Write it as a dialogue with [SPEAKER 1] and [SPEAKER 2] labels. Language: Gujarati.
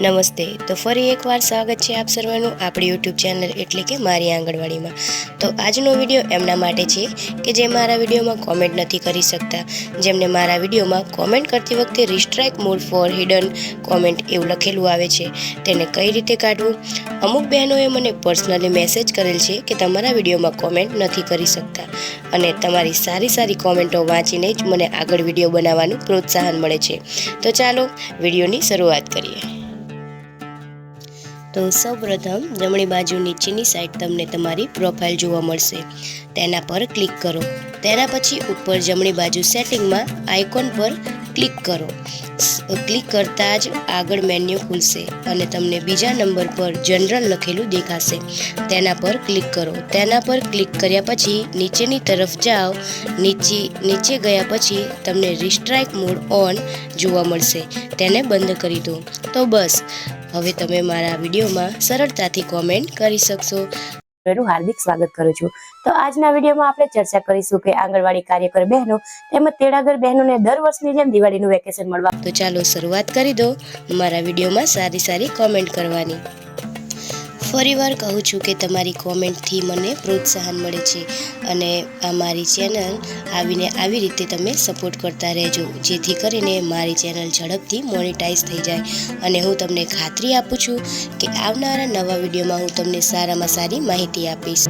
[SPEAKER 1] નમસ્તે. તો ફરી એકવાર સ્વાગત છે આપ સર્વનું આપણી યુટ્યુબ ચેનલ એટલે કે મારી આંગણવાડીમાં. તો આજનો વિડીયો એમના માટે છે કે જે મારા વિડીયોમાં કોમેન્ટ નથી કરી શકતા, જેમને મારા વિડીયોમાં કોમેન્ટ કરતી વખતે રિસ્ટ્રાઇક મોડ ફોર હિડન કોમેન્ટ એવું લખેલું આવે છે, તેને કઈ રીતે કાઢવું. અમુક બહેનોએ મને પર્સનલી મેસેજ કરેલ છે કે તમારા વિડીયોમાં કોમેન્ટ નથી કરી શકતા, અને તમારી સારી કોમેન્ટો વાંચીને જ મને આગળ વિડીયો બનાવવાનું પ્રોત્સાહન મળે છે. તો ચાલો વિડીયોની શરૂઆત કરીએ. તો સૌપ્રથમ જમણી બાજુ નીચેની સાઈડ તમને તમારી પ્રોફાઇલ જોવા મળશે, તેના પર ક્લિક કરો. તેના પછી ઉપર જમણી બાજુ સેટિંગમાં આઇકોન પર ક્લિક કરો. ક્લિક કરતાં જ આગળ મેન્યુ ખુલશે અને તમને બીજા નંબર પર જનરલ લખેલું દેખાશે, તેના પર ક્લિક કરો. તેના પર ક્લિક કર્યા પછી નીચેની તરફ જાઓ. નીચે ગયા પછી તમને રિસ્ટ્રાઇક મોડ ઓન જોવા મળશે, તેને બંધ કરી દો. તો બસ, હવે તમે મારા વિડીયોમાં સરળતાથી કોમેન્ટ કરી શકશો. હાર્દિક સ્વાગત કરું છું. તો આજના વિડીયોમાં આપણે ચર્ચા કરીશું કે આંગણવાડી કાર્યકર બહેનો તેમજ તેડાગર બહેનોને દર વર્ષની જેમ દિવાળીનું વેકેશન મળવા. તો ચાલો શરૂઆત કરી દો મારા વિડીયોમાં સારી કોમેન્ટ કરવાની. ફરીવાર કહું છું કે તમારી કોમેન્ટથી મને પ્રોત્સાહન મળે છે, અને આ મારી ચેનલ આવીને આવી રીતે તમે સપોર્ટ કરતા રહેજો, જેથી કરીને મારી ચેનલ ઝડપથી મોનેટાઈઝ થઈ જાય. અને હું તમને ખાતરી આપું છું કે આવનારા નવા વિડીયોમાં હું તમને સારામાં સારી માહિતી આપીશ.